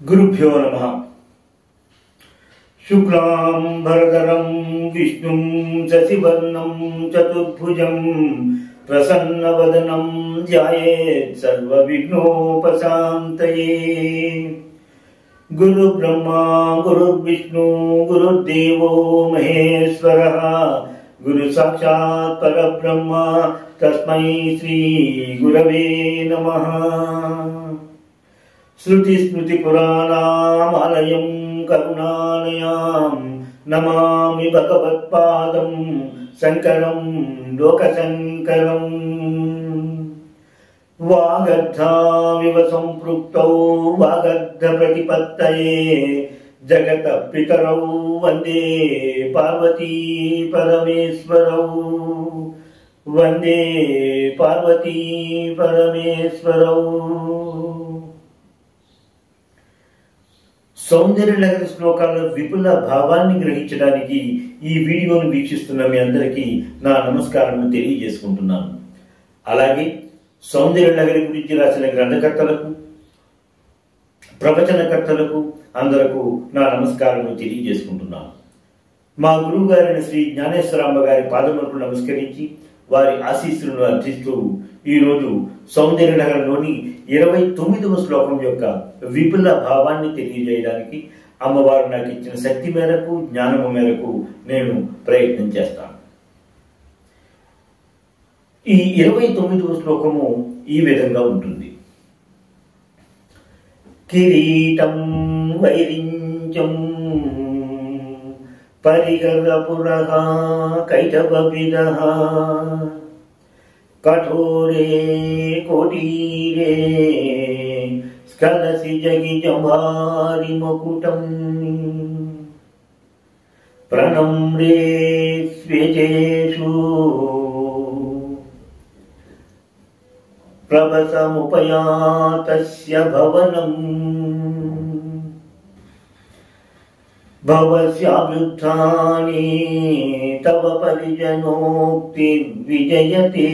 गुरुभ्यो नमः। शुक्लां भरधरं विष्णुं शशिवर्णं चतुर्भुजं प्रसन्नवदनं ध्यायेत् सर्वविघ्नोपशान्तये। गुरुब्रह्मा गुरुर्विष्णु गुरुर्देवो महेश्वरः गुरुसाक्षात् परब्रह्म तस्मै श्री गुरवे नमः। श्रुतिस्मृतिपुराणानामालयं करुणालयां नमामि भगवत्पादं शङ्करं लोकशङ्करम्। वागर्धाविव सम्पृक्तौ वागर्धप्रतिपत्तये जगतः पितरौ वन्दे पार्वती परमेश्वरौ। वन्दे पार्वती परमेश्वरौ। సౌందర్యనగరి శ్లోకాల విపుల భావాన్ని గ్రహించడానికి ఈ వీడియోను వీక్షిస్తున్న మీ అందరికీ నా నమస్కారం తెలియజేసుకుంటున్నాను. అలాగే సౌందర్యనగరి గురించి రాసిన గ్రంథకర్తలకు ప్రవచనకర్తలకు అందరకు నా నమస్కారం తెలియజేసుకుంటున్నాను. మా గురువు గారైన శ్రీ జ్ఞానేశ్వరాంబ గారి పాదములకు నమస్కరించి వారి ఆశీస్సులను అర్థిస్తూ ఈరోజు సౌందర్యనగరంలోని 29వ శ్లోకం యొక్క విపుల భావాన్ని తెలియజేయడానికి అమ్మవారు నాకు ఇచ్చిన శక్తి మేరకు జ్ఞానము మేరకు నేను ప్రయత్నం చేస్తాను. ఈ 29వ శ్లోకము ఈ విధంగా ఉంటుంది. కిరీటం వైరించం పరిగరపురః కైటభవిదః కఠోరే కోటీరే స్కలసి జగిజంభారి ముకుటం ప్రణమ్రే స్వేజేషు ప్రభసముపయాతస్య భవనం భవస్యాభ్యుత్థానే తవ పరిజనోక్తి విజయతే.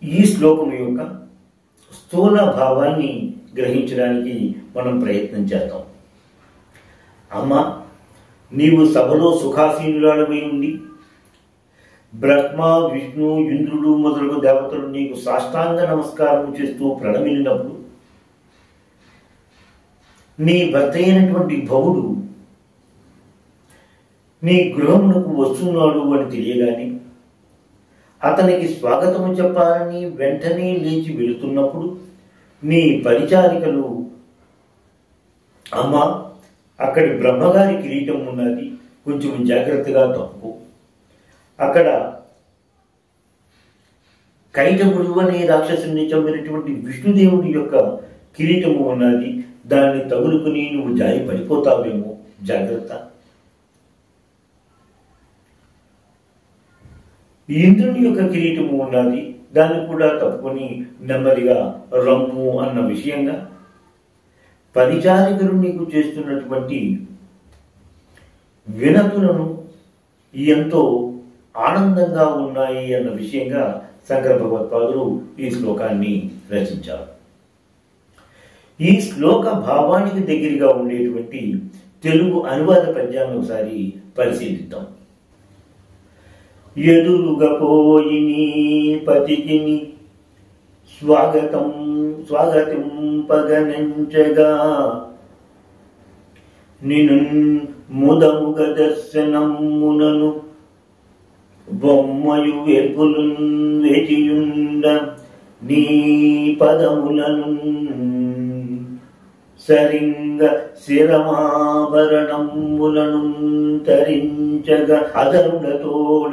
ఈ శ్లోకం యొక్క స్థూల భావాన్ని గ్రహించడానికి మనం ప్రయత్నం చేద్దాం. అమ్మ, నీవు సభలో సుఖాసీనురాలమై ఉండి బ్రహ్మ విష్ణు ఇంద్రుడు మొదలగు దేవతలు నీకు సాష్టాంగ నమస్కారం చేస్తూ ప్రణమిల్లినప్పుడు నీ భర్త అయినటువంటి భవుడు నీ గృహమునకు వస్తున్నాడు అని తెలియగానే అతనికి స్వాగతము చెప్పాలని వెంటనే లేచి వెళుతున్నప్పుడు నీ పరిచారికలు, అమ్మ, అక్కడి బ్రహ్మగారి కిరీటం ఉన్నది, కొంచెం జాగ్రత్తగా తప్పు, అక్కడ కైటముడు అనే రాక్షసుని చంపినటువంటి విష్ణుదేవుడి యొక్క కిరీటము ఉన్నది, దాన్ని తగులుకుని నువ్వు జారి పడిపోతావేమో, జాగ్రత్త. ఇంద్రుని యొక్క కిరీటము ఉన్నది, దాన్ని కూడా తప్పుకొని నెమ్మదిగా రమ్ము అన్న విషయంగా పరిచారికలు నీకు చేస్తున్నటువంటి వినతులను ఎంతో ఆనందంగా ఉన్నాయి అన్న విషయంగా శంకర భగవత్పాదులు ఈ శ్లోకాన్ని రచించారు. ఈ శ్లోక భావానికి దగ్గరగా ఉండేటువంటి తెలుగు అనువాద పద్యాలను ఒకసారి పరిశీలిద్దాం. ఎదురుగా పోయిని పతికిని స్వాగతం స్వాగతింపగనంచగా నిను ముదముగ దర్శనమునను బొమ్మయు వేపులు వేచియుండ నీ పదములను సరింగ శిరమాభరణములను తరించగా అదరులతోడ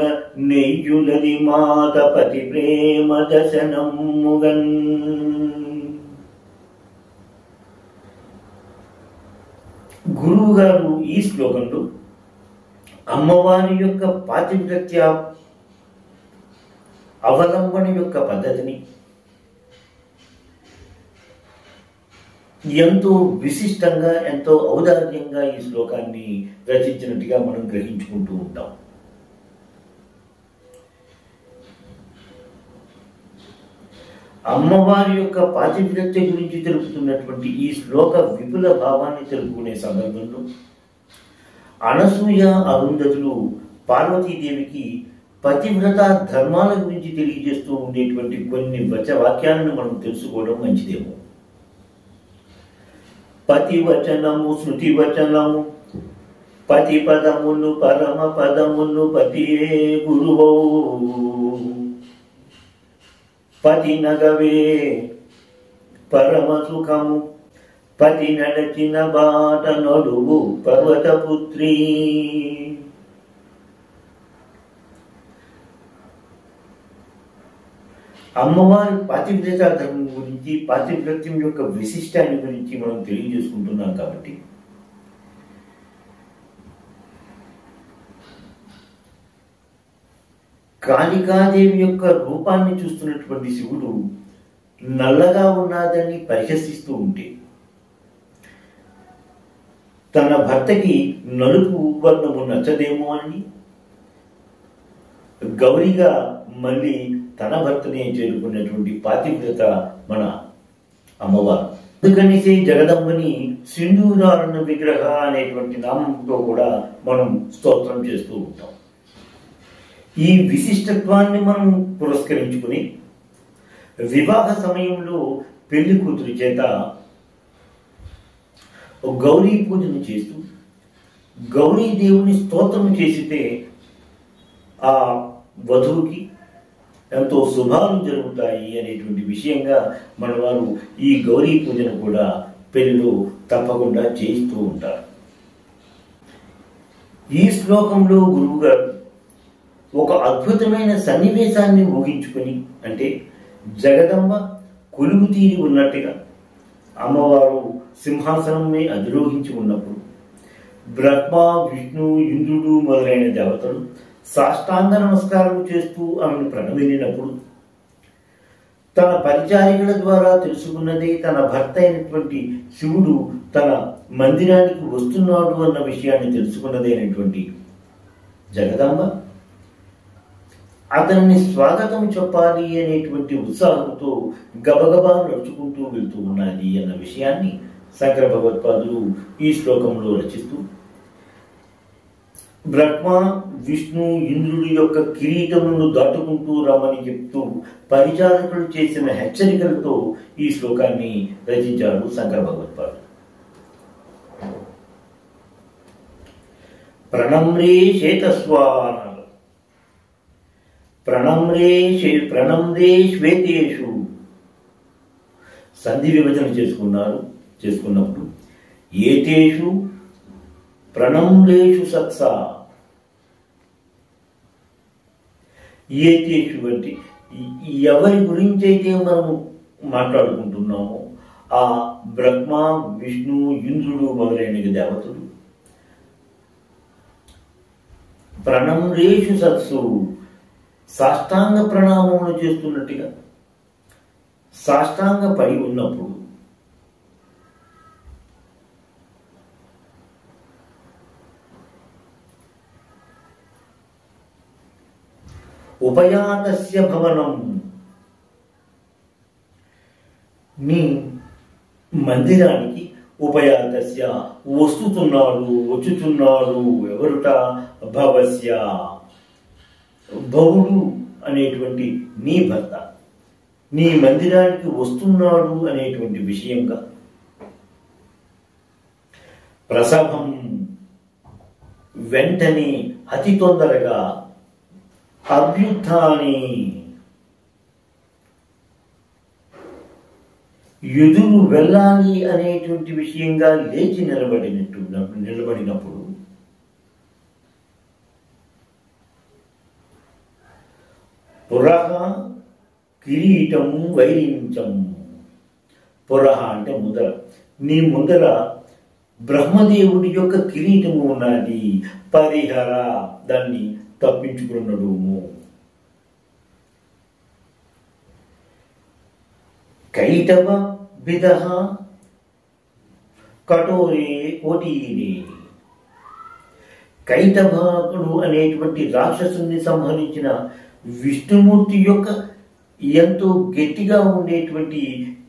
నెయ్యులది మాతపతి ప్రేమ దశనముగన్. గురువు గారు ఈ శ్లోకంలో అమ్మవారి యొక్క పాతివ్రత్య అవలంబన యొక్క పద్ధతిని ఎంతో విశిష్టంగా ఎంతో ఔదార్యంగా ఈ శ్లోకాన్ని రచించినట్టుగా మనం గ్రహించుకుంటూ ఉంటాం. అమ్మవారి యొక్క పాతివ్రత్య గురించి తెలుపుతున్నటువంటి ఈ శ్లోక విపుల భావాన్ని తెలుపుకునే సందర్భంలో అనసూయ అరుంధతులు పార్వతీదేవికి పతివ్రత ధర్మాల గురించి తెలియజేస్తూ ఉండేటువంటి కొన్ని వాక్యాలను మనం తెలుసుకోవడం మంచిదేమో. పతివచనము శృతివచనము పతి పదములు పరమ పదములు పతియే గురువో పతి నగవే పరమ సుఖము పతి నడచిన బాట నడువు పర్వతపుత్రి. అమ్మవారి పాతివ్రత ధర్మం గురించి, పాతివ్రత్యం యొక్క విశిష్టాన్ని గురించి మనం తెలియజేసుకుంటున్నాం కాబట్టి కాళికాదేవి యొక్క రూపాన్ని చూస్తున్నటువంటి శివుడు నల్లగా ఉన్నదని పరిహసిస్తూ ఉంటే తన భర్తకి నలుపు వర్ణము నచ్చదేమో అని గౌరీగా మళ్ళీ తన భర్తనే చేరుకున్నటువంటి పాతివ్రత మన అమ్మవారు. అందుకనేసి జగదంబని సింధూరారణ విగ్రహ అనేటువంటి నామంతో కూడా మనం స్తోత్రం చేస్తూ ఉంటాం. ఈ విశిష్టత్వాన్ని మనం పురస్కరించుకుని వివాహ సమయంలో పెళ్లి కూతురి చేత గౌరీ పూజను చేస్తూ గౌరీ దేవుని స్తోత్రం చేసితే ఆ వధువుకి ఎంతో శుభాలు జరుగుతాయి అనేటువంటి విషయంగా మన వారు ఈ గౌరీ పూజను కూడా పెళ్లిలో తప్పకుండా చేస్తూ ఉంటారు. ఈ శ్లోకంలో గురువు గారు ఒక అద్భుతమైన సన్నివేశాన్ని ఊహించుకుని, అంటే జగదంబ కొలువు తీరి ఉన్నట్టుగా అమ్మవారు సింహాసనంని అధిరోహించి ఉన్నప్పుడు బ్రహ్మ విష్ణు ఇంద్రుడు మొదలైన దేవతలు సాష్టాంగ నమస్కారం చేస్తూ ఆమెను ప్రణమిల్లినప్పుడు తన పరిచారికల ద్వారా తెలుసుకున్నదే తన భర్త అయినటువంటి శివుడు తన మందిరానికి వస్తున్నాడు అన్న విషయాన్ని తెలుసుకున్నదే అయినటువంటి జగదాంబ అతన్ని స్వాగతం చెప్పాలి అనేటువంటి ఉత్సాహంతో గబగబా నడుచుకుంటూ వెళ్తూ ఉన్నది అన్న విషయాన్ని శంకర భగవత్పాదులు ఈ శ్లోకంలో రచిస్తూ బ్రహ్మ విష్ణు ఇంద్రుడి యొక్క కిరీటమును దాటుకుంటూ రమ్మని చెప్తూ పరిచారకులు చేసిన హెచ్చరికలతో ఈ శ్లోకాన్ని రచించారు శంకర భగవత్పాదులు. ప్రణమ్రే చేతస్వాన ప్రణమ్రే శ్వేతేషు సంధి విభజన చేసుకున్నప్పుడు ఏతేషు ప్రణమ్రేషు సత్సా. ఏతేషు అంటే ఎవరి గురించి అయితే మనము మాట్లాడుకుంటున్నామో ఆ బ్రహ్మ విష్ణు ఇంద్రుడు మొదలైన దేవతలు ప్రణమ్రేషు సత్సు సాష్టాంగ ప్రణామములు చేస్తున్నట్టుగా సాష్టాంగ పడి ఉన్నప్పుడు ఉపయాతస్య భవనం, మీ మందిరానికి ఉపయాతస్య వస్తున్నాడు వచ్చుచున్నాడు ఎవరుట భవస్య భవుడు అనేటువంటి నీ భర్త నీ మందిరానికి వస్తున్నాడు అనేటువంటి విషయంగా ప్రసభం వెంటనే అతి తొందరగా అభ్యుత్థాని ఎదురు వెళ్ళాలి అనేటువంటి విషయంగా లేచి నిలబడినప్పుడు పురహ కిరీటం వైరించం. పురహ అంటే ముందర, నీ ముందర బ్రహ్మదేవుడి యొక్క కిరీటము ఉన్నది. పరిహర దాన్ని తప్పించుకున్నాడు. కైటవ బిదహ కఠోరే కోటీరే. కైటభుడు అనేటువంటి రాక్షసుని సంహరించిన విష్ణుమూర్తి యొక్క ఎంతో గట్టిగా ఉండేటువంటి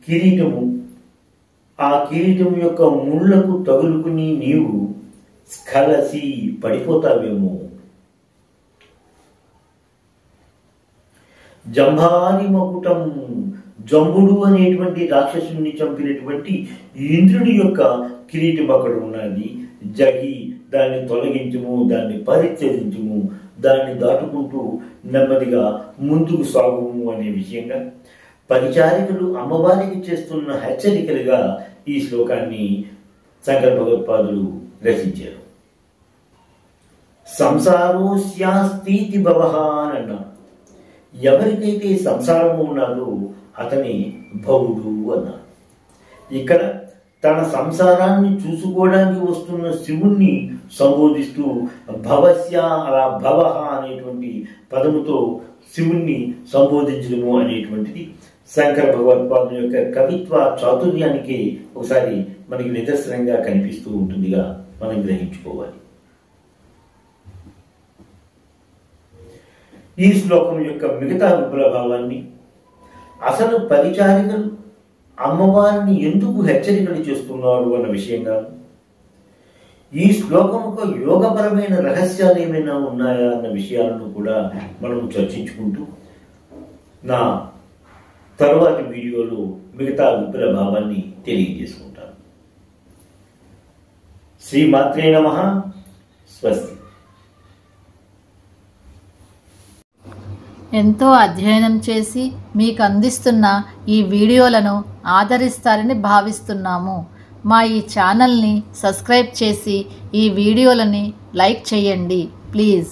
కిరీటము, ఆ కిరీటం యొక్క ముళ్లకు తగులుకుని నీవు స్ఖలసి పడిపోతావేమో. జంభాని మకుటం, జంబుడు అనేటువంటి రాక్షసుని చంపినటువంటి ఇంద్రుడి యొక్క కిరీటం అక్కడ ఉన్నది. జగి, దాన్ని తొలగించుము, దాన్ని పరిత్యజించుము, దాన్ని దాటుకుంటూ నెమ్మదిగా ముందుకు సాగుము అనే విషయంగా పరిచారికలు అమ్మవారికి చేస్తున్న హెచ్చరికలుగా ఈ శ్లోకాన్ని శంకర భగవత్పాదులు రచించారు. సంసారోస్యాస్తి భవః అని అన్నారు. ఎవరికైతే సంసారము ఉన్నదో అతని భవుడు అన్నారు. ఇక్కడ తన సంసారాన్ని చూసుకోవడానికి వస్తున్న శివుణ్ణి సంబోధిస్తూ భవస్య, అలా భవః అనేటువంటి పదముతో శివుణ్ణి సంబోధించడము అనేటువంటిది శంకర భగవత్పాదుల యొక్క కవిత్వ చాతుర్యానికి ఒకసారి మనకి నిదర్శనంగా కనిపిస్తూ ఉంటుందిగా మనం గ్రహించుకోవాలి. ఈ శ్లోకం యొక్క మిగతా విపుల భావాన్ని, అసలు పరిచారికలు అమ్మవారిని ఎందుకు హెచ్చరికలు చేస్తున్నారు అన్న విషయంగా, ఈ శ్లోకముకు యోగపరమైన రహస్యాలు ఏమైనా ఉన్నాయా అన్న విషయాలను కూడా మనం చర్చించుకుంటూ నా తరువాతి వీడియోలో మిగతా విపుల భావాన్ని తెలియజేసుకుంటాను. శ్రీమాత్రే నమః. స్వస్తి. ఎంతో అధ్యయనం చేసి మీకు అందిస్తున్న ఈ వీడియోలను ఆదరిస్తారని భావిస్తున్నాము. మా ఈ ఛానల్ని సబ్స్క్రైబ్ చేసి ఈ వీడియోలని లైక్ చేయండి ప్లీజ్.